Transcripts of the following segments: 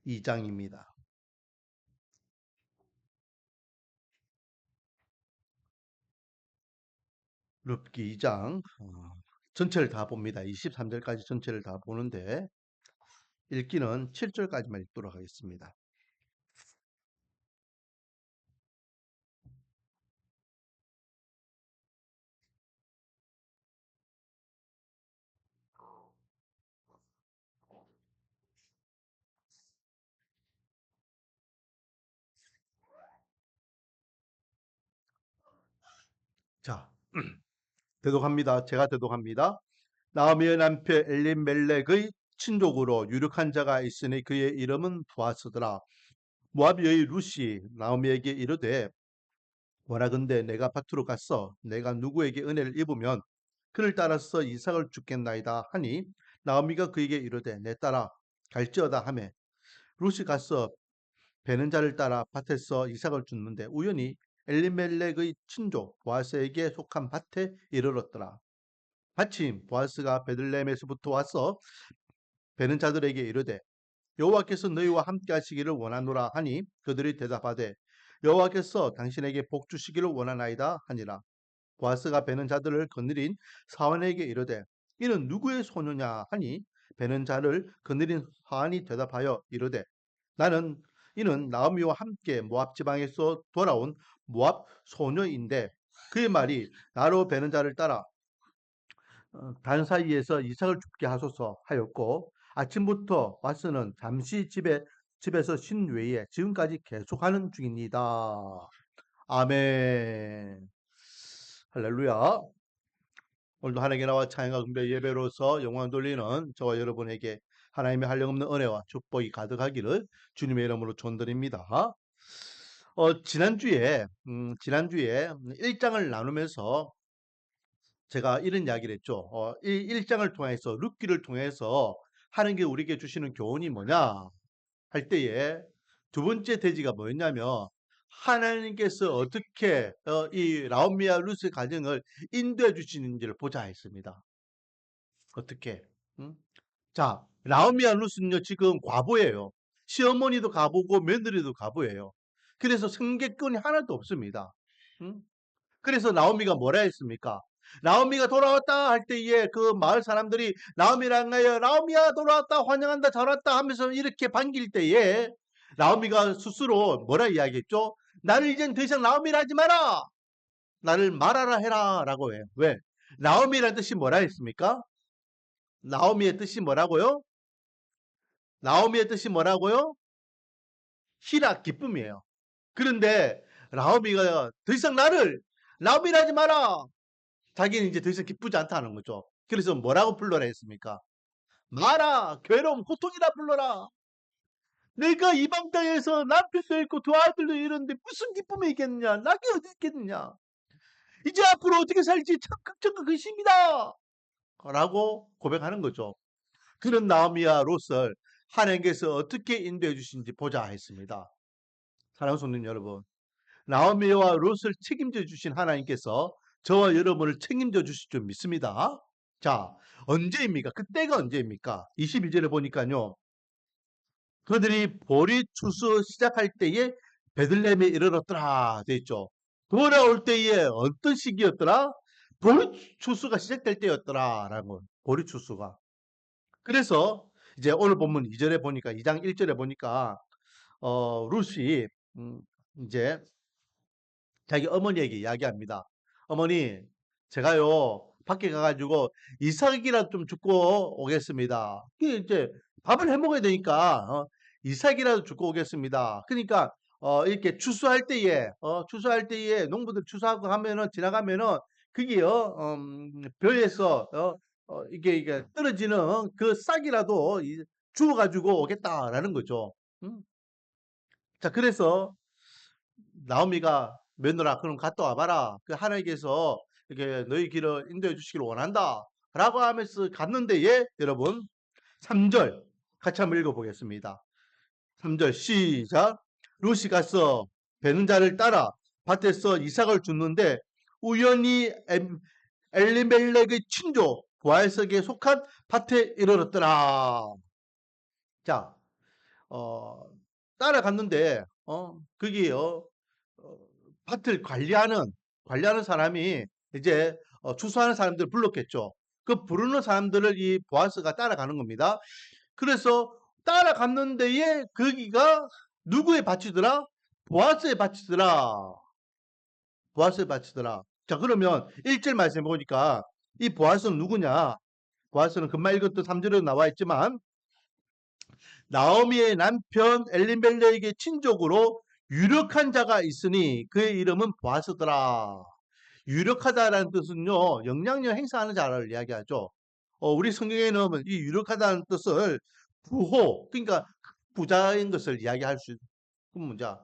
2장입니다. 룻기 2장 전체를 다 봅니다. 23절까지 전체를 다 보는데 읽기는 7절까지만 읽도록 하겠습니다. 자, 대독합니다. 제가 대독합니다. 나오미의 남편 엘리멜렉의 친족으로 유력한 자가 있으니 그의 이름은 부하스더라. 모압 여인 룻이 나오미에게 이르되 원하건대 내가 밭으로 갔어 내가 누구에게 은혜를 입으면 그를 따라서 이삭을 죽겠나이다 하니 나오미가 그에게 이르되 내 딸아 갈지어다 하매 룻이 가서 베는 자를 따라 밭에서 이삭을 줍는데 우연히 엘리멜렉의 친족 보아스에게 속한 밭에 이르렀더라. 마침 보아스가 베들레헴에서부터 와서 베는 자들에게 이르되 여호와께서 너희와 함께 하시기를 원하노라 하니 그들이 대답하되 여호와께서 당신에게 복 주시기를 원하나이다 하니라. 보아스가 베는 자들을 거느린 사원에게 이르되 이는 누구의 소녀냐 하니 베는 자를 거느린 사원이 대답하여 이르되 나는 이는 나오미와 함께 모압 지방에서 돌아온 모압 소녀인데 그의 말이 나로 베는 자를 따라 단 사이에서 이삭을 죽게 하소서 하였고 아침부터 와스는 잠시 집에서 쉰 외에 지금까지 계속하는 중입니다. 아멘. 할렐루야. 오늘도 하나님께 나와 찬양과 경배 예배로서 영광 돌리는 저와 여러분에게 하나님의 한량없는 은혜와 축복이 가득하기를 주님의 이름으로 축원드립니다. 지난주에 1장을 나누면서 제가 이런 이야기를 했죠. 이 1장을 통해서 룻기를 통해서 하나님께 우리에게 주시는 교훈이 뭐냐 할 때에 두 번째 대지가 뭐였냐면 하나님께서 어떻게 이 라오미와 룻의 가정을 인도해 주시는지를 보자 했습니다. 어떻게? 응? 자, 라오미와 룻은요 지금 과부예요. 시어머니도 과부고 며느리도 과부예요. 그래서 생계권이 하나도 없습니다. 응? 그래서 나오미가 뭐라 했습니까? 나오미가 돌아왔다 할 때에 그 마을 사람들이 나오미를 향하여 나오미야 돌아왔다 환영한다 잘 왔다 하면서 이렇게 반길 때에 나오미가 스스로 뭐라 이야기했죠? 나를 이젠 더 이상 나오미라 하지 마라. 나를 말하라 해라 라고 해요. 왜? 나오미라는 뜻이 뭐라 했습니까? 나오미의 뜻이 뭐라고요? 나오미의 뜻이 뭐라고요? 희락, 기쁨이에요. 그런데 나오미가 더 이상 나를 나오미라 하지 마라. 자기는 이제 더 이상 기쁘지 않다는 거죠. 그래서 뭐라고 불러라 했습니까? 마라, 괴로움, 고통이라 불러라. 내가 이방 땅에서 남편도 있고 두 아들도 이러는데 무슨 기쁨이 있겠느냐? 낙이 어디 있겠느냐? 이제 앞으로 어떻게 살지 참 걱정과 근심이다. 라고 고백하는 거죠. 그런 나오미와 롯을 하나님께서 어떻게 인도해 주신지 보자 했습니다. 사랑하는 성도 여러분, 나오미와 롯을 책임져 주신 하나님께서 저와 여러분을 책임져 주실 줄 믿습니다. 자, 언제입니까? 그때가 언제입니까? 22절에 보니까요. 그들이 보리 추수 시작할 때에 베들레헴에 이르렀더라 돼 있죠. 돌아올 때에 어떤 시기였더라? 보리 추수가 시작될 때였더라라는 보리 추수가. 그래서 이제 오늘 본문 2절에 보니까 2장 1절에 보니까 룻이 이제 자기 어머니에게 이야기합니다. 어머니, 제가요 밖에 가가지고 이삭이라도 좀 줍고 오겠습니다. 이게 이제 밥을 해 먹어야 되니까 이삭이라도 줍고 오겠습니다. 그러니까 이렇게 추수할 때에 농부들 추수하고 하면은 지나가면은 그게요 벼에서 이게 떨어지는 그 싹이라도 주워가지고 오겠다라는 거죠. 음? 자, 그래서 나오미가 며느라 그럼 갔다 와봐라. 그 하나님께서 이렇게 너희 길을 인도해 주시기를 원한다. 라고 하면서 갔는데 예, 여러분 3절 같이 한번 읽어보겠습니다. 3절 시작. 룻이 가서 베는 자를 따라 밭에서 이삭을 줍는데 우연히 엘리멜렉의 친족 보아스에게 속한 밭에 이르렀더라. 자, 어, 따라갔는데, 거기, 밭을 관리하는 사람이 이제, 추수하는 사람들을 불렀겠죠. 그 부르는 사람들을 이 보아스가 따라가는 겁니다. 그래서 따라갔는데에 거기가 누구의 밭이더라? 보아스의 밭이더라. 보아스의 밭이더라. 자, 그러면 1절 말씀해 보니까 이 보아스는 누구냐? 보아스는 금방 읽었던 3절에 나와 있지만 나오미의 남편 엘리멜렉의 친족으로 유력한 자가 있으니 그의 이름은 보아스더라. 유력하다라는 뜻은요, 영향력 행사하는 자를 이야기하죠. 우리 성경에는 이 유력하다는 뜻을 부호, 그러니까 부자인 것을 이야기할 수 있는 문자.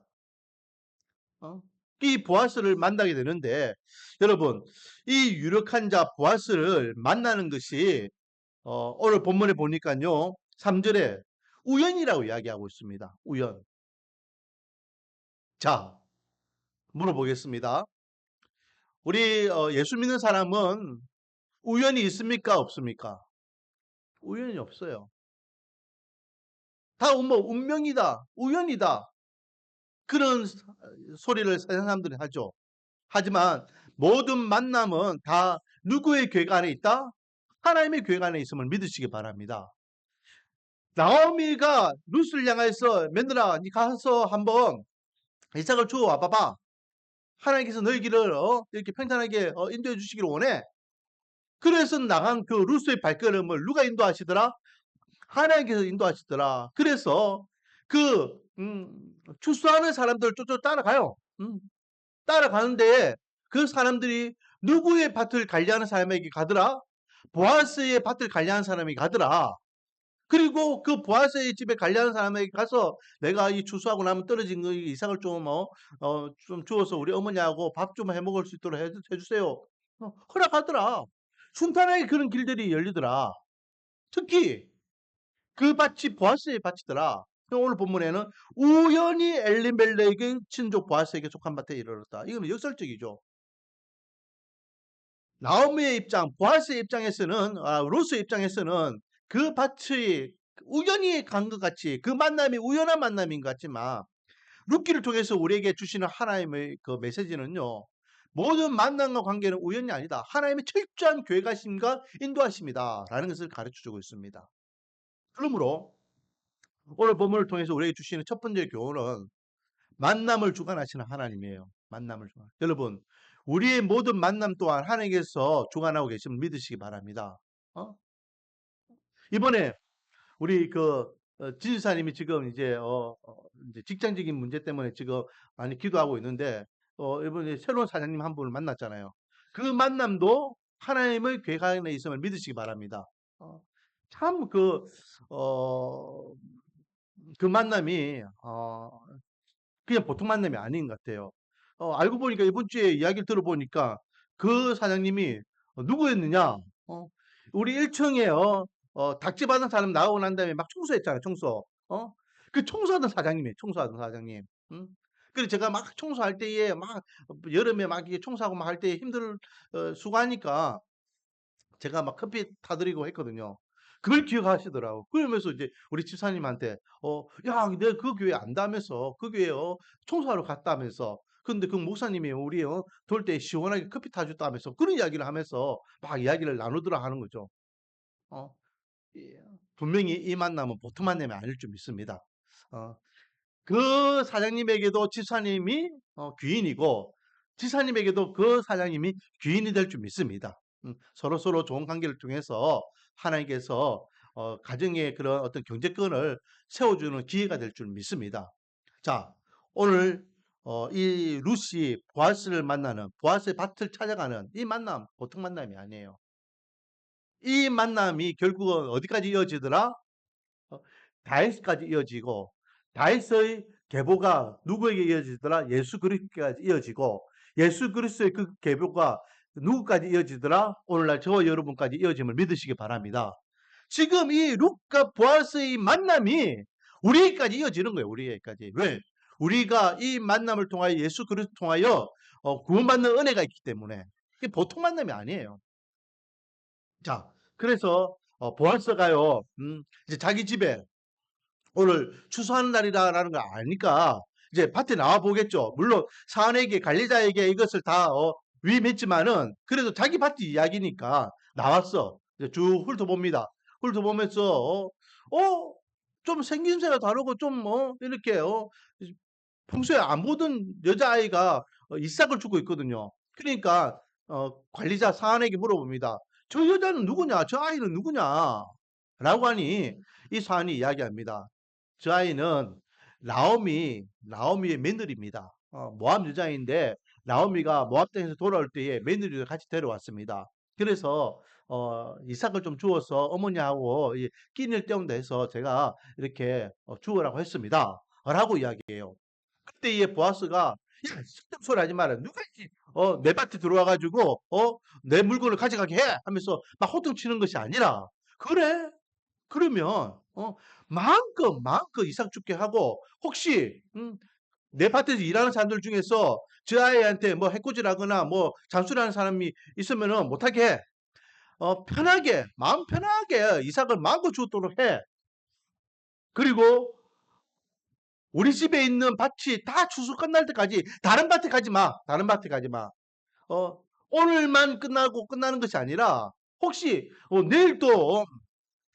이 보아스를 만나게 되는데, 여러분, 이 유력한 자 보아스를 만나는 것이 오늘 본문에 보니까요, 3절에 우연이라고 이야기하고 있습니다. 우연. 자, 물어보겠습니다. 우리 예수 믿는 사람은 우연이 있습니까? 없습니까? 우연이 없어요. 다 뭐 운명이다, 우연이다. 그런 소리를 세상 사람들이 하죠. 하지만 모든 만남은 다 누구의 계획 안에 있다? 하나님의 계획 안에 있음을 믿으시기 바랍니다. 나오미가 룻을 향해서 며느라 니 가서 한번 이삭을 주워 와봐봐. 하나님께서 너희 길을 이렇게 평탄하게 인도해 주시기를 원해. 그래서 나간 그 룻의 발걸음을 누가 인도하시더라? 하나님께서 인도하시더라. 그래서 그 추수하는 사람들 쫓쫓 따라가요. 따라가는데 그 사람들이 누구의 밭을 관리하는 사람에게 가더라? 보아스의 밭을 관리하는 사람에게 가더라. 그리고 그 보아스의 집에 관리하는 사람에게 가서 내가 이 추수하고 나면 떨어진 거 이삭을 좀 주어서 우리 어머니하고 밥 좀 해 먹을 수 있도록 해주세요. 허락하더라. 순탄하게 그런 길들이 열리더라. 특히 그 밭이 보아스의 밭이더라. 오늘 본문에는 우연히 엘리멜렉의 친족 보아스에게 속한 밭에 이르렀다. 이건 역설적이죠. 나오미의 입장, 보아스의 입장에서는, 롯의 입장에서는 그 밭이 우연히 간 것 같이 그 만남이 우연한 만남인 것 같지만 룻기를 통해서 우리에게 주시는 하나님의 그 메시지는요. 모든 만남과 관계는 우연이 아니다. 하나님의 철저한 계획하심과 인도하심이다. 라는 것을 가르쳐주고 있습니다. 그러므로 오늘 본문을 통해서 우리에게 주시는 첫 번째 교훈은 만남을 주관하시는 하나님이에요. 만남을 주관. 여러분, 우리의 모든 만남 또한 하나님께서 주관하고 계심을 믿으시기 바랍니다. 이번에 우리 지지사님이 지금 이제 직장적인 문제 때문에 지금 많이 기도하고 있는데 이번에 새로운 사장님 한 분을 만났잖아요. 그 만남도 하나님의 계획 안에 있음을 믿으시기 바랍니다. 참 그 만남이 그냥 보통 만남이 아닌 것 같아요. 알고 보니까 이번 주에 이야기를 들어보니까 그 사장님이 누구였느냐? 우리 1층에 닥지 받은 사람 나오고 난 다음에 막 청소했잖아요, 청소. 그 청소하던 사장님이에요, 청소하던 사장님. 응? 그래서 제가 막 청소할 때에 막 여름에 막 이게 청소하고 막 할 때에 수고하니까 제가 막 커피 타드리고 했거든요. 그걸 기억하시더라고. 그러면서 이제 우리 집사님한테, 야, 내가 그 교회 안다면서, 그 교회, 청소하러 갔다면서. 근데 그 목사님이 우리, 돌 때 시원하게 커피 타줬다면서 그런 이야기를 하면서 막 이야기를 나누더라 하는 거죠. 어, 예. 분명히 이 만남은 보통 만남이 아닐 줄 믿습니다. 어, 그 사장님에게도 집사님이 귀인이고, 집사님에게도 그 사장님이 귀인이 될 줄 믿습니다. 서로 좋은 관계를 통해서 하나님께서 가정의 그런 어떤 경제권을 세워주는 기회가 될 줄 믿습니다. 자, 오늘 이 루시 보아스를 만나는 보아스의 밭을 찾아가는 이 만남 보통 만남이 아니에요. 이 만남이 결국은 어디까지 이어지더라? 다윗까지 이어지고 다윗의 계보가 누구에게 이어지더라? 예수 그리스도까지 이어지고 예수 그리스도의 그 계보가 누구까지 이어지더라? 오늘날 저와 여러분까지 이어짐을 믿으시기 바랍니다. 지금 이 룻과 보아스의 만남이 우리에게까지 이어지는 거예요. 우리에게까지. 왜? 우리가 이 만남을 통하여 예수 그리스도 통하여 구원받는 은혜가 있기 때문에 이게 보통 만남이 아니에요. 자, 그래서 보아스가요. 이제 자기 집에 오늘 추수하는 날이다라는 걸 아니까 이제 밭에 나와 보겠죠. 물론 사원에게 관리자에게 이것을 다 위임했지만은 그래도 자기 밭 이야기니까 나왔어. 이제 쭉 훑어봅니다. 훑어보면서 좀 생김새가 다르고 좀 이렇게 평소에 안 보던 여자아이가 이삭을 주고 있거든요. 그러니까 관리자 사안에게 물어봅니다. 저 여자는 누구냐? 저 아이는 누구냐? 라고 하니 이 사안이 이야기합니다. 저 아이는 나오미의 며느리입니다. 모압 여자인데 나오미가 모압 땅에서 돌아올 때에 며느리를 같이 데려왔습니다. 그래서 이삭을 좀 주어서 어머니하고 끼니를 때운다 해서 제가 이렇게 주어라고 했습니다. 라고 이야기해요. 그때 이 보아스가 야 쓸데없는 소리 하지 마라. 누가 내 밭에 들어와 가지고 내 물건을 가져가게 해 하면서 막 호통치는 것이 아니라 그래 그러면 마음껏 이삭 죽게 하고 혹시 내 밭에서 일하는 사람들 중에서 저 아이한테 뭐 해코지라거나 뭐 잔소리하는 사람이 있으면은 못하게 해. 편하게 마음 편하게 이삭을 마음껏 주도록 해. 그리고 우리 집에 있는 밭이 다 추수 끝날 때까지 다른 밭에 가지 마. 다른 밭에 가지 마. 어, 오늘만 끝나고 끝나는 것이 아니라 혹시 내일 또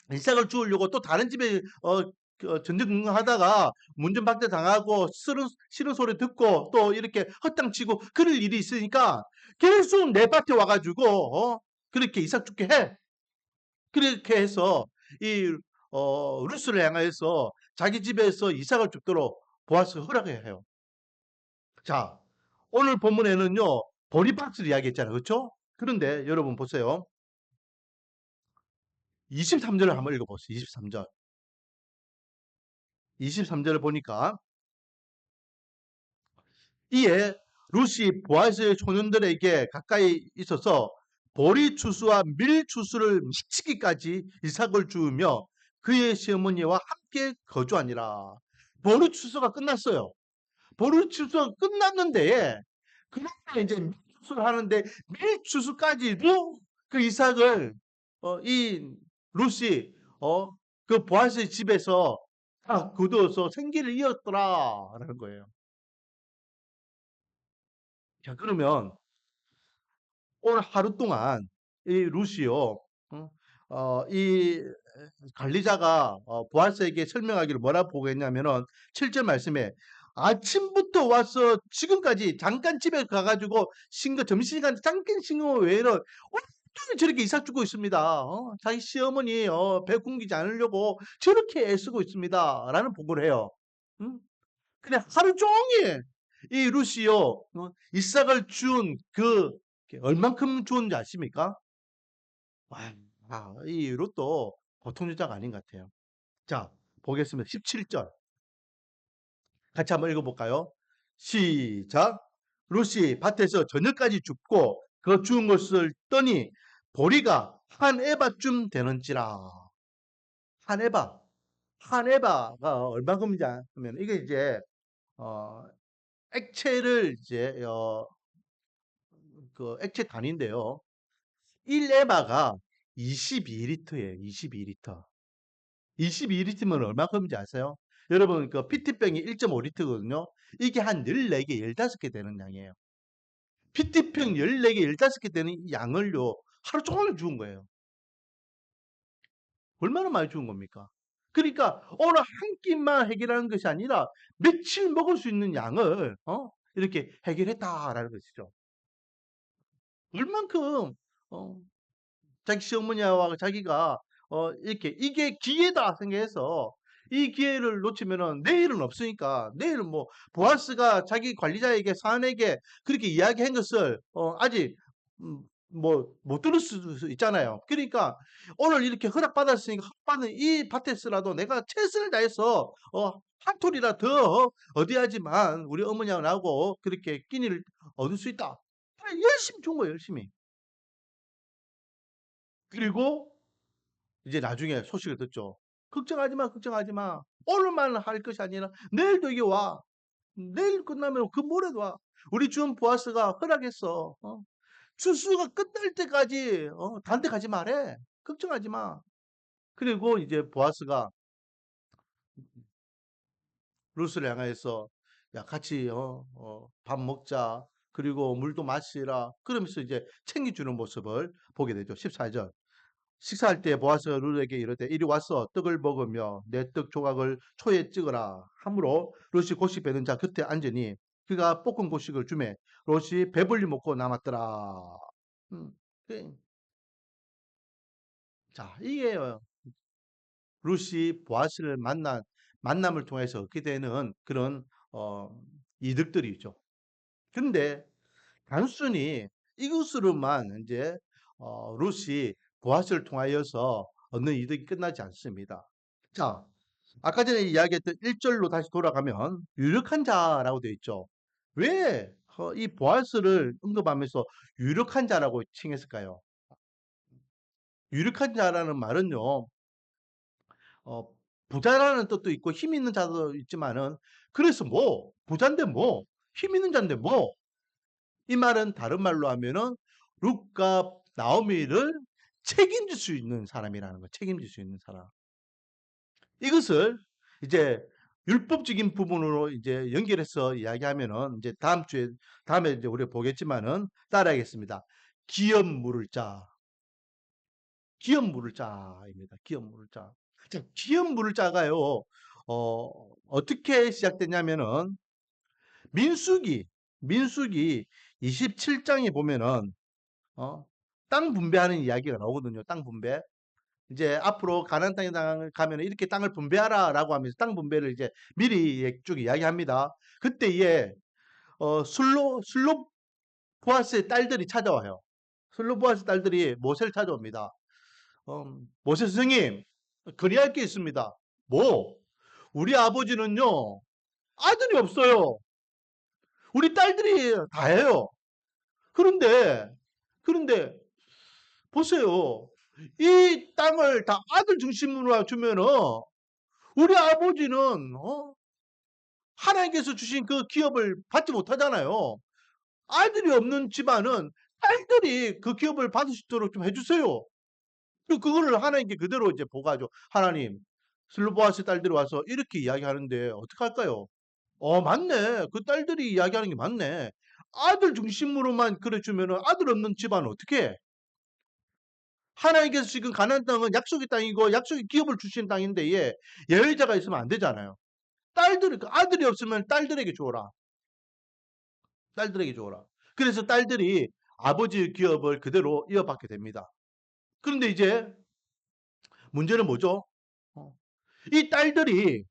일상을 주우려고 또 다른 집에 전전긍긍하다가 문전박대 당하고 싫은 소리 듣고 또 이렇게 헛땅치고 그럴 일이 있으니까 계속 내 밭에 와가지고 그렇게 이삭 죽게 해. 그렇게 해서 이 루스를 향하여서 자기 집에서 이삭을 죽도록 보아스가 허락해야 해요. 자, 오늘 본문에는요, 보리밭을 이야기했잖아요. 그렇죠? 그런데 여러분 보세요. 23절을 한번 읽어보세요. 23절. 23절을 보니까 이에 룻이 보아스의 소년들에게 가까이 있어서 보리 추수와 밀 추수를 미치기까지 이삭을 주우며 그의 시어머니와 함께 거주하니라. 보리 추수가 끝났어요. 보리 추수가 끝났는데 그런데 이제 밀추수를 하는데 밀추수까지도 그 이삭을 이 룻이 그 보아스의 집에서 다 거두어서 생기를 이었더라라는 거예요. 자 그러면 오늘 하루 동안 이 룻이요, 이 관리자가 보아스에게 설명하기를 뭐라고 보겠냐면은 7절 말씀에 아침부터 와서 지금까지 잠깐 집에 가가지고 점심시간에 잠깐 쉰거 외에는 온종일 저렇게 이삭 주고 있습니다. 자기 시어머니 배 굶기지 않으려고 저렇게 애쓰고 있습니다. 라는 보고를 해요. 음? 그냥 하루 종일 이 룻이요 이삭을 준 얼만큼 주었는지 아십니까? 이 룻도 보통 여자가 아닌 것 같아요. 자, 보겠습니다. 17절. 같이 한번 읽어볼까요? 시작. 룻이 밭에서 저녁까지 줍고 그 주운 것을 떠니 보리가 한 에바쯤 되는지라. 한 에바. 한 에바가 얼마큼인지 하면 이게 이제 어, 액체를 이제 그 액체 단위인데요. 1에바가 22리터예요. 22리터. 22리터면 얼마큼인지 아세요? 여러분 그 PT병이 1.5리터거든요. 이게 한 14개, 15개 되는 양이에요. PT병 14개, 15개 되는 이 양을요. 하루 종일 주운 거예요. 얼마나 많이 주운 겁니까? 그러니까 오늘 한 끼만 해결하는 것이 아니라 며칠 먹을 수 있는 양을 이렇게 해결했다라는 것이죠. 얼만큼 어, 자기 시어머니와 자기가 이렇게 이게 기회다 생각해서 이 기회를 놓치면은 내일은 없으니까 내일은 뭐 보아스가 자기 관리자에게 사안에게 그렇게 이야기한 것을 아직 뭐 못 들을 수도 있잖아요. 그러니까 오늘 이렇게 허락받았으니까 허락받은 이 밭에서라도 내가 최선을 다해서 한 톨이라 더 얻어야지만 우리 어머니하고 나하고 그렇게 끼니를 얻을 수 있다. 열심히 준 거예요, 열심히. 그리고 이제 나중에 소식을 듣죠. 걱정하지 마, 걱정하지 마. 오늘만 할 것이 아니라 내일도 이게 와. 내일 끝나면 그 모레도 와. 우리 주은 보아스가 허락했어. 추수가 끝날 때까지 단데 가지 말해. 걱정하지 마. 그리고 이제 보아스가 루스를 향하여서 야 같이 밥 먹자. 그리고 물도 마시라. 그러면서 이제 챙겨주는 모습을 보게 되죠. 14절. 식사할 때 보아스가 룻에게 이르되 이리 와서 떡을 먹으며 내 떡 조각을 초에 찍어라 하므로 룻이 곡식 베는 자 곁에 앉으니 그가 볶은 곡식을 주매 룻이 배불리 먹고 남았더라. 음, 그- 자 이게 룻이 보아스를 만난 만남을 통해서 얻게 되는 그런 어, 이득들이죠. 근데 단순히 이것으로만 이제 룻이 보아스를 통하여서 얻는 이득이 끝나지 않습니다. 자, 아까 전에 이야기했던 1절로 다시 돌아가면 유력한 자라고 되어 있죠. 왜 이 보아스를 언급하면서 유력한 자라고 칭했을까요? 유력한 자라는 말은요, 어, 부자라는 뜻도 있고 힘 있는 자도 있지만은 그래서 뭐 부자인데 뭐 힘 있는 자인데 뭐 이 말은 다른 말로 하면은 룻과 나오미를 책임질 수 있는 사람이라는 거, 책임질 수 있는 사람. 이것을 이제 율법적인 부분으로 이제 연결해서 이야기하면은 이제 다음에 이제 우리가 보겠지만은 따라하겠습니다. 기업 물을 자, 기업 물을 자입니다. 기업 물을 자. 자, 기업 물을 자가요. 어떻게 시작되냐면은 민수기 민수기 27장에 보면은 어, 땅 분배하는 이야기가 나오거든요. 땅 분배. 이제 앞으로 가나안 땅에 가면 이렇게 땅을 분배하라라고 하면서 땅 분배를 이제 미리 쭉 이야기합니다. 그때에 슬로보아스의 딸들이 찾아와요. 슬로보아스 딸들이 모세를 찾아옵니다. 모세 스승님, 건의할 게 있습니다. 뭐? 우리 아버지는요 아들이 없어요. 우리 딸들이 다예요. 그런데 그런데 보세요. 이 땅을 다 아들 중심으로 주면은 우리 아버지는 하나님께서 주신 그 기업을 받지 못하잖아요. 아들이 없는 집안은 딸들이 그 기업을 받을 수 있도록 좀 해주세요. 그거를 하나님께 그대로 이제 보가죠. 하나님, 슬로보아스 딸들이 와서 이렇게 이야기하는데 어떡할까요? 맞네. 그 딸들이 이야기하는 게 맞네. 아들 중심으로만 그래 주면은 아들 없는 집안은 어떻게 해? 하나님께서 지금 가나안 땅은 약속의 땅이고 약속의 기업을 주신 땅인데 예외자가 있으면 안 되잖아요. 아들이 없으면 딸들에게 주어라. 딸들에게 주어라. 그래서 딸들이 아버지의 기업을 그대로 이어받게 됩니다. 그런데 이제 문제는 뭐죠? 어, 이 딸들이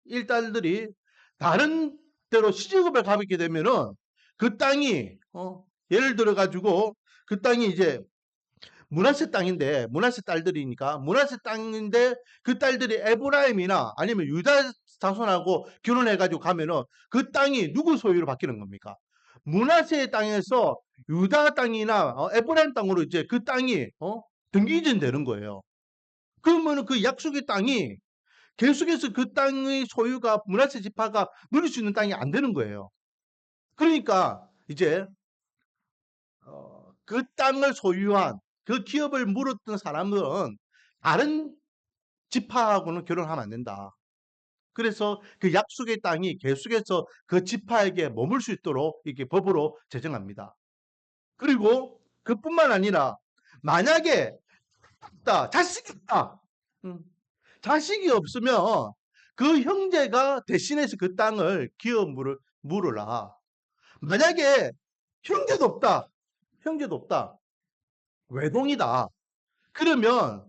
이 딸들이 다른 데로 시집을 가게 되면은 그 땅이 예를 들어 가지고 그 땅이 이제 므낫세 땅인데 므낫세 딸들이니까 므낫세 땅인데 그 딸들이 에브라임이나 아니면 유다 자손하고 결혼해 가지고 가면은 그 땅이 누구 소유로 바뀌는 겁니까? 므낫세 땅에서 유다 땅이나 에브라임 땅으로 이제 그 땅이 등기 이전되는 거예요. 그러면은 그 약속의 땅이 계속해서 그 땅의 소유가 므낫세 지파가 누릴 수 있는 땅이 안 되는 거예요. 그러니까 이제 그 땅을 소유한 그 기업을 물었던 사람들은 다른 지파하고는 결혼하면 안 된다. 그래서 그 약속의 땅이 계속해서 그 지파에게 머물 수 있도록 이렇게 법으로 제정합니다. 그리고 그뿐만 아니라 만약에 자식이 없다. 음, 자식이 없으면 그 형제가 대신해서 그 땅을 기업 물으라. 만약에 형제도 없다. 형제도 없다. 외동이다. 그러면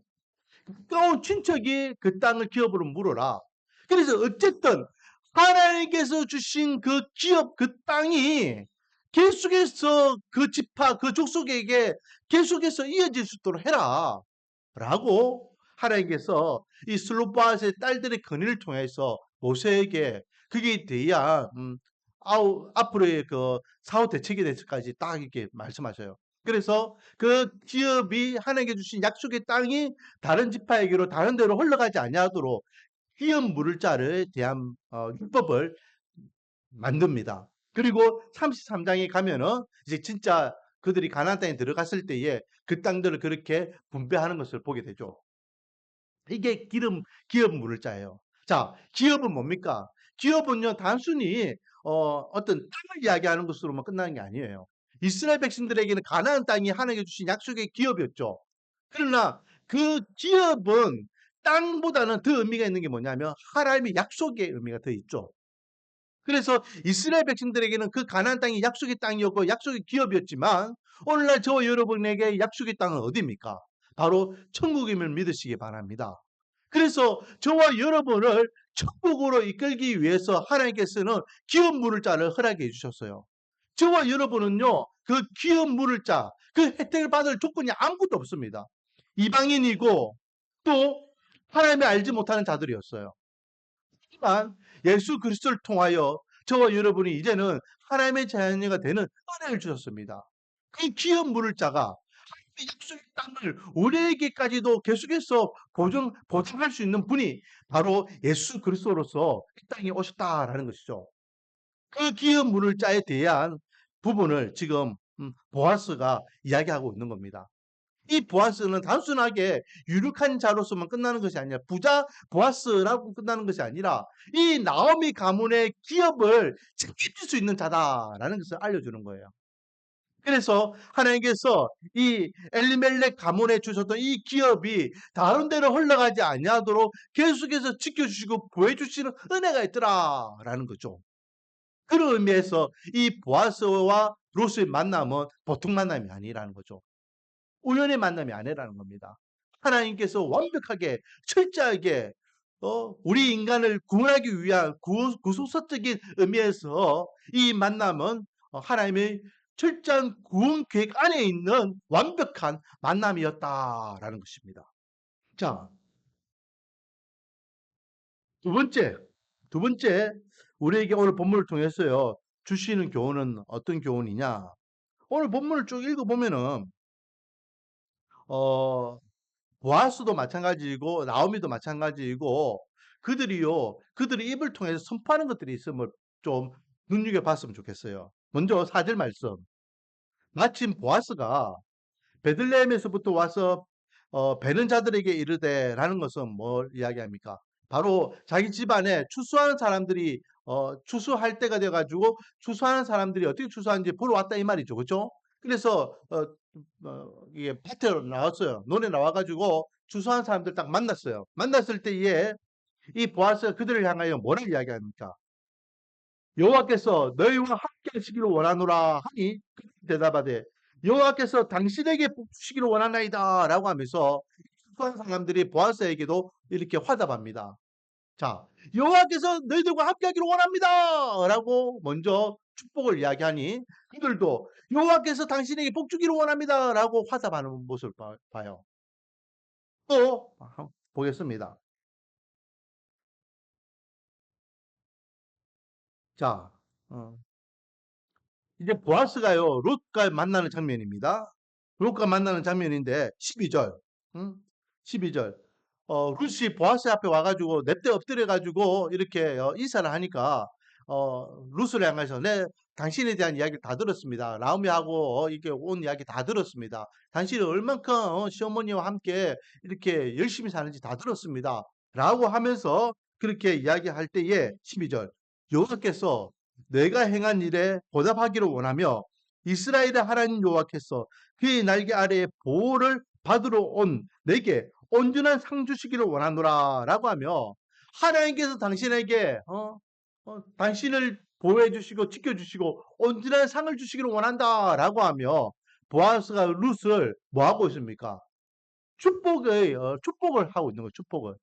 가까운 친척이 그 땅을 기업으로 물어라. 그래서 어쨌든 하나님께서 주신 그 기업, 그 땅이 계속해서 그 지파, 그 족속에게 계속해서 이어질 수 있도록 해라. 라고 하나님께서 이 슬로바스의 딸들의 건의를 통해서 모세에게 그게 돼야 앞으로의 그 사후 대책에 대해서까지 딱 이렇게 말씀하셔요. 그래서 그 기업이 하나님께 주신 약속의 땅이 다른 지파에게로 다른 데로 흘러가지 아니하도록 기업 물을 자를 대한 율법을 만듭니다. 그리고 33장에 가면은 이제 진짜 그들이 가나안 땅에 들어갔을 때에 그 땅들을 그렇게 분배하는 것을 보게 되죠. 이게 기업 물을 자예요. 자, 기업은 뭡니까? 기업은요, 단순히 어떤 땅을 이야기하는 것으로만 끝나는 게 아니에요. 이스라엘 백성들에게는 가나안 땅이 하나님께 주신 약속의 기업이었죠. 그러나 그 기업은 땅보다는 더 의미가 있는 게 뭐냐면 하나님의 약속의 의미가 더 있죠. 그래서 이스라엘 백성들에게는 그 가나안 땅이 약속의 땅이었고 약속의 기업이었지만 오늘날 저와 여러분에게 약속의 땅은 어디입니까? 바로 천국임을 믿으시기 바랍니다. 그래서 저와 여러분을 천국으로 이끌기 위해서 하나님께서는 기업 물을 자를 허락해 주셨어요. 저와 여러분은요, 그 기업 물을 자, 그 혜택을 받을 조건이 아무것도 없습니다. 이방인이고 또 하나님을 알지 못하는 자들이었어요. 하지만 예수 그리스도를 통하여 저와 여러분이 이제는 하나님의 자녀가 되는 은혜를 주셨습니다. 그 기업 물을 자가 약속의 땅을 우리에게까지도 계속해서 보장할 수 있는 분이 바로 예수 그리스도로서 이 땅에 오셨다라는 것이죠. 그 기업 물을 자에 대한 부분을 지금 보아스가 이야기하고 있는 겁니다. 이 보아스는 단순하게 유력한 자로서만 끝나는 것이 아니라 부자 보아스라고 끝나는 것이 아니라 이 나오미 가문의 기업을 책임질 수 있는 자다라는 것을 알려주는 거예요. 그래서 하나님께서 이 엘리멜렉 가문에 주셨던 이 기업이 다른 데로 흘러가지 아니하도록 계속해서 지켜주시고 보여주시는 은혜가 있더라라는 거죠. 그런 의미에서 이 보아스와 롯의 만남은 보통 만남이 아니라는 거죠. 우연의 만남이 아니라는 겁니다. 하나님께서 완벽하게 철저하게 우리 인간을 구원하기 위한 구속사적인 의미에서 이 만남은 하나님의 철저한 구원 계획 안에 있는 완벽한 만남이었다라는 것입니다. 자, 두 번째, 두 번째 우리에게 오늘 본문을 통해서요 주시는 교훈은 어떤 교훈이냐? 오늘 본문을 쭉 읽어보면은 어, 보아스도 마찬가지이고 나오미도 마찬가지이고 그들이 입을 통해서 선포하는 것들이 있음을 좀 눈여겨봤으면 좋겠어요. 먼저 4절 말씀. 마침 보아스가 베들레헴에서부터 와서 베는 자들에게 이르되라는 것은 뭘 이야기합니까? 바로 자기 집안에 추수하는 사람들이 추수할 때가 돼가지고 추수하는 사람들이 어떻게 추수하는지 보러 왔다 이 말이죠, 그렇죠? 그래서 이게 밭에 나왔어요. 논에 나와가지고 추수하는 사람들 딱 만났어요. 만났을 때에 이 보아스가 그들을 향하여 뭐라 이야기합니까? 여호와께서 너희와 함께 하시기를 원하노라 하니 대답하되 여호와께서 당신에게 복 주시기를 원하나이다 라고 하면서 수많은 사람들이 보아스에게도 이렇게 화답합니다. 자, 여호와께서 너희들과 함께 하기를 원합니다 라고 먼저 축복을 이야기하니 그들도 여호와께서 당신에게 복 주기를 원합니다 라고 화답하는 모습을 봐요. 또 보겠습니다. 자, 어, 이제 보아스가요, 롯과 만나는 장면입니다. 롯과 만나는 장면인데, 12절. 응? 12절. 롯이 보아스 앞에 와가지고, 냅대 엎드려가지고, 이렇게 인사를 하니까, 롯을 향해서, 네, 당신에 대한 이야기를 다 들었습니다. 라우미하고, 이렇게 온 이야기 다 들었습니다. 당신이 얼만큼, 시어머니와 함께 이렇게 열심히 사는지 다 들었습니다. 라고 하면서, 그렇게 이야기할 때에, 12절. 여호와께서 내가 행한 일에 보답하기를 원하며 이스라엘의 하나님 여호와께서 그의 날개 아래에 보호를 받으러 온 내게 온전한 상 주시기를 원하노라 라고 하며 하나님께서 당신에게 당신을 보호해 주시고 지켜 주시고 온전한 상을 주시기를 원한다 라고 하며 보아스가 룻을 뭐 하고 있습니까? 축복을 하고 있는 거예요. 축복을.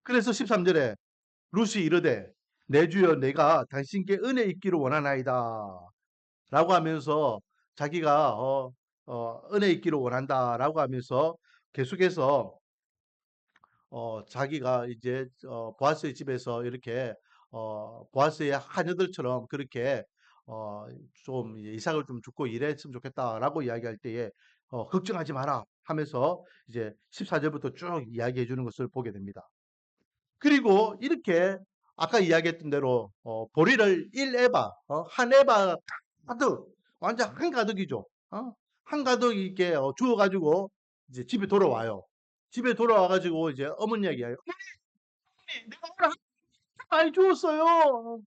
그래서 13절에 룻이 이르되 내 주여 내가 당신께 은혜 있기를 원하나이다 라고 하면서 자기가 은혜 있기를 원한다라고 하면서 계속해서 자기가 이제 보아스의 집에서 이렇게 보아스의 하녀들처럼 그렇게 어, 좀 이삭을 좀 죽고 일했으면 좋겠다라고 이야기할 때에 걱정하지 마라 하면서 이제 14절부터 쭉 이야기해 주는 것을 보게 됩니다. 그리고 이렇게 아까 이야기했던 대로 보리를 1에바 한 에바 가득 완전 한가득이죠. 한가득 이렇게 주워 가지고 이제 집에 돌아와요. 집에 돌아와 가지고 이제 어머니 이야기해요. 많이 주었어요.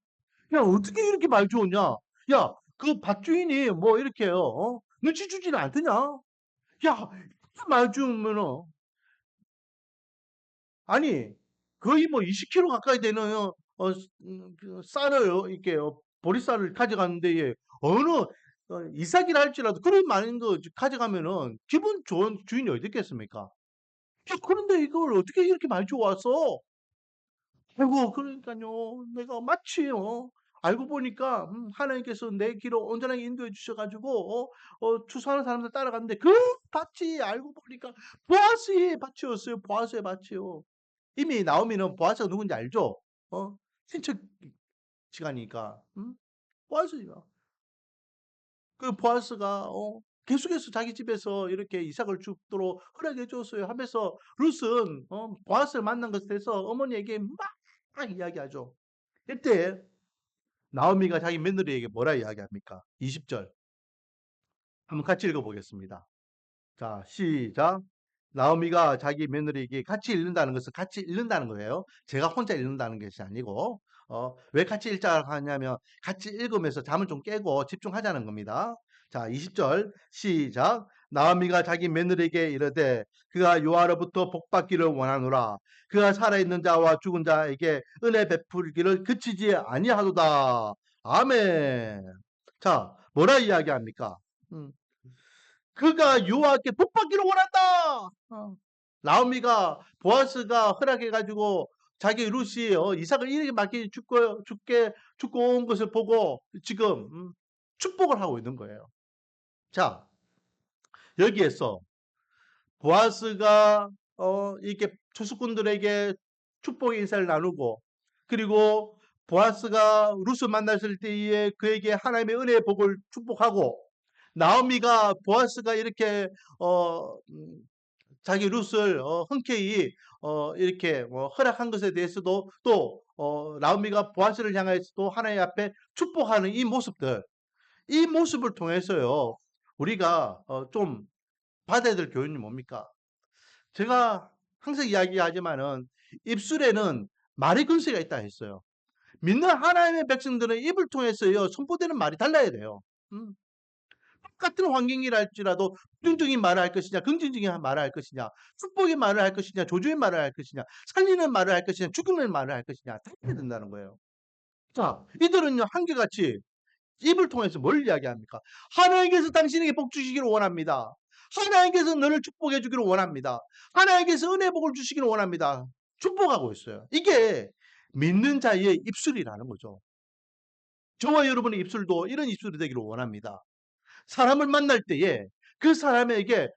야, 어떻게 이렇게 많이 주었냐? 야, 그 밭주인이 뭐 이렇게요, 눈치 주지는 않더냐? 야, 이렇게 많이 주면은, 아니, 거의 뭐 20kg 가까이 되는, 그 쌀을, 이렇게, 보리쌀을 가져갔는데, 예, 어느, 이삭이라 할지라도 그런 많은 거 가져가면은 기분 좋은 주인이 어디 있겠습니까? 야, 그런데 이걸 어떻게 이렇게 많이 줘왔어? 아이고, 그러니까요. 내가 마치요. 알고 보니까 하나님께서 내 길을 온전하게 인도해 주셔가지고 추수하는 사람들 따라갔는데 그 밭이 알고 보니까 보아스의 밭이었어요. 보아스의 밭이요. 이미 나오미는 보아스가 누군지 알죠? 친척 시간이니까. 보아스가 그 보아스가 계속해서 자기 집에서 이렇게 이삭을 죽도록 허락해 줬어요 하면서 룻은 보아스를 만난 것에 대해서 어머니에게 막 이야기하죠. 이때 나오미가 자기 며느리에게 뭐라 이야기합니까? 20절 한번 같이 읽어보겠습니다. 자, 시작. 나오미가 자기 며느리에게 같이 읽는다는 것은 같이 읽는다는 거예요. 제가 혼자 읽는다는 것이 아니고 왜 같이 읽자 하냐면 같이 읽으면서 잠을 좀 깨고 집중하자는 겁니다. 자, 20절 시작. 나오미가 자기 며느리에게 이르되 그가 여호와로부터 복받기를 원하노라. 그가 살아있는 자와 죽은 자에게 은혜 베풀기를 그치지 아니하도다. 아멘. 자, 뭐라 이야기합니까? 음, 그가 여호와께 복받기를 원한다. 나오미가 보아스가 허락해가지고 자기 루시 이삭을 이렇게 맡기 죽고 온 것을 보고 지금 축복을 하고 있는 거예요. 자, 여기에서 보아스가 이렇게 초수꾼들에게 축복의 인사를 나누고 그리고 보아스가 루스 만났을 때에 그에게 하나님의 은혜의 복을 축복하고 나오미가 보아스가 이렇게 어, 음, 자기 룻을 흔쾌히 이렇게 허락한 것에 대해서도 또 나오미가 보아스를 향해서도 하나님 앞에 축복하는 이 모습들, 이 모습을 통해서요 우리가 좀 받아야 될 교훈이 뭡니까? 제가 항상 이야기하지만은 입술에는 말의 근세가 있다 했어요. 믿는 하나님의 백성들은 입을 통해서요 선포되는 말이 달라야 돼요. 음. 똑같은 환경이랄지라도 부정적인 말을 할 것이냐, 긍정적인 말을 할 것이냐, 축복의 말을 할 것이냐, 조주의 말을 할 것이냐, 살리는 말을 할 것이냐, 죽이는 말을 할 것이냐, 달라야 된다는 거예요. 자, 이들은요, 한결같이 입을 통해서 뭘 이야기합니까? 하나님께서 당신에게 복 주시기를 원합니다. 하나님께서 너를 축복해 주기를 원합니다. 하나님께서 은혜 복을 주시기를 원합니다. 축복하고 있어요. 이게 믿는 자의 입술이라는 거죠. 저와 여러분의 입술도 이런 입술이 되기를 원합니다. 사람을 만날 때에 그 사람에게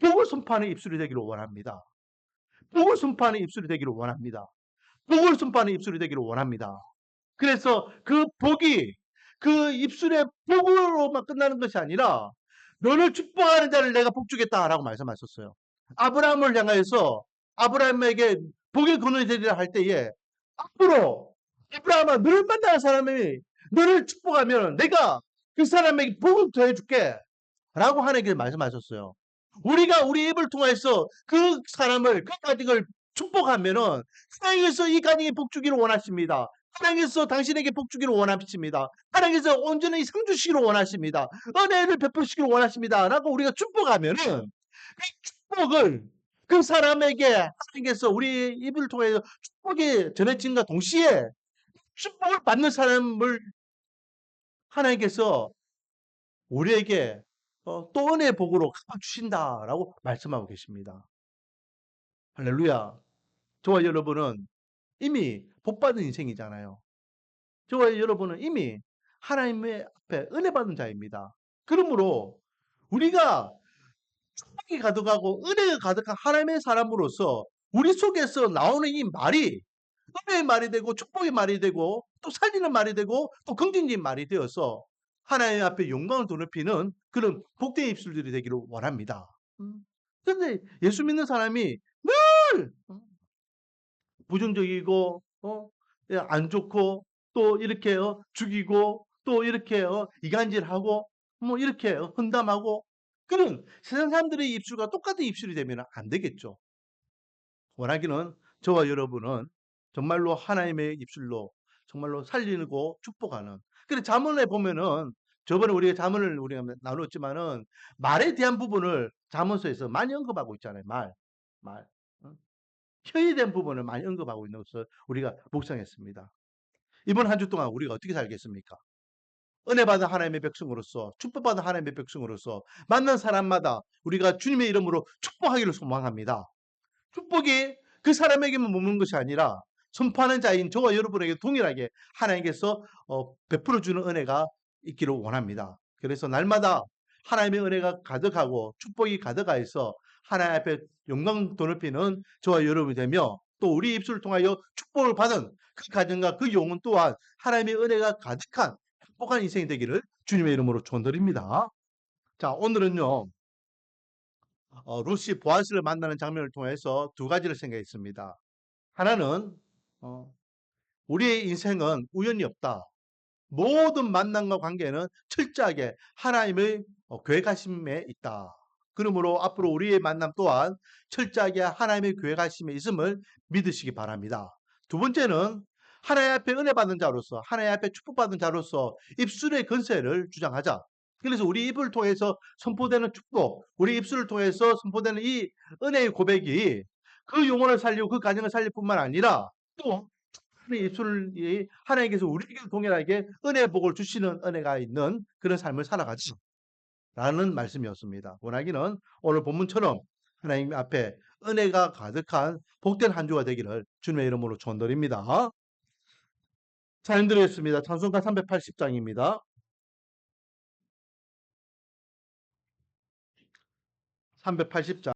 복을 선포하는 입술이 되기를 원합니다. 복을 선포하는 입술이 되기를 원합니다. 복을 선포하는 입술이 되기를 원합니다. 그래서 그 복이 그 입술의 복으로만 끝나는 것이 아니라 너를 축복하는 자를 내가 복 주겠다라고 말씀하셨어요. 아브라함을 향해서 아브라함에게 복의 근원이 되리라 할 때에 앞으로 아브라함아 너를 만나는 사람이 너를 축복하면 내가 그 사람에게 복을 더해줄게 라고 하나님께서 말씀하셨어요. 우리가 우리 입을 통해서 그 사람을 그 가정을 축복하면은 하나님께서 이 가정에 복 주기를 원하십니다. 하나님께서 당신에게 복 주기를 원하십니다. 하나님께서 온전히 상 주시기를 원하십니다. 은혜를 베푸시기를 원하십니다. 라고 우리가 축복하면은 그 축복을 그 사람에게 하나님께서 우리 입을 통해서 축복이 전해진과 동시에 축복을 받는 사람을 하나님께서 우리에게 또 은혜의 복으로 갚아주신다라고 말씀하고 계십니다. 할렐루야. 저와 여러분은 이미 복받은 인생이잖아요. 저와 여러분은 이미 하나님의 앞에 은혜 받은 자입니다. 그러므로 우리가 축복이 가득하고 은혜가 가득한 하나님의 사람으로서 우리 속에서 나오는 이 말이 은혜의 말이 되고 축복의 말이 되고 또 살리는 말이 되고 또 긍정적인 말이 되어서 하나님 앞에 영광을 더높이는 그런 복된 입술들이 되기를 원합니다. 그런데 예수 믿는 사람이 늘 부정적이고 안 좋고 또 이렇게 죽이고 또 이렇게 이간질하고 뭐 이렇게 헌담하고 그런 세상 사람들의 입술과 똑같은 입술이 되면 안 되겠죠. 원하기는 저와 여러분은 정말로 하나님의 입술로 정말로 살리고 축복하는. 그래 잠언에 보면은 저번에 우리가 잠언을 우리가 나눴지만은 말에 대한 부분을 잠언서에서 많이 언급하고 있잖아요. 말. 어? 혀에 대한 부분을 많이 언급하고 있는 것을 우리가 묵상했습니다. 이번 한 주 동안 우리가 어떻게 살겠습니까? 은혜 받은 하나님의 백성으로서 축복받은 하나님의 백성으로서 만난 사람마다 우리가 주님의 이름으로 축복하기를 소망합니다. 축복이 그 사람에게만 머무는 것이 아니라 선포하는 자인 저와 여러분에게 동일하게 하나님께서 베풀어 주는 은혜가 있기를 원합니다. 그래서 날마다 하나님의 은혜가 가득하고 축복이 가득하여서 하나님 앞에 영광 돌높이는 저와 여러분이 되며 또 우리 입술을 통하여 축복을 받은 그 가정과 그 영혼 또한 하나님의 은혜가 가득한 행복한 인생이 되기를 주님의 이름으로 축원드립니다. 자, 오늘은요. 루시 보아스를 만나는 장면을 통해서 두 가지를 생각했습니다. 하나는 우리의 인생은 우연이 없다. 모든 만남과 관계는 철저하게 하나님의 계획하심에 있다. 그러므로 앞으로 우리의 만남 또한 철저하게 하나님의 계획하심에 있음을 믿으시기 바랍니다. 두 번째는 하나님 앞에 은혜 받은 자로서 하나님 앞에 축복받은 자로서 입술의 건세를 주장하자. 그래서 우리 입을 통해서 선포되는 축복, 우리 입술을 통해서 선포되는 이 은혜의 고백이 그 영혼을 살리고 그 가정을 살릴 뿐만 아니라 또 하나님의 입술이 하나님께서 우리에게 동일하게 은혜의 복을 주시는 은혜가 있는 그런 삶을 살아가지 라는 말씀이었습니다. 원하기는 오늘 본문처럼 하나님 앞에 은혜가 가득한 복된 한 주가 되기를 주님의 이름으로 축원드립니다. 사연 드리겠습니다. 찬송가 380장입니다. 380장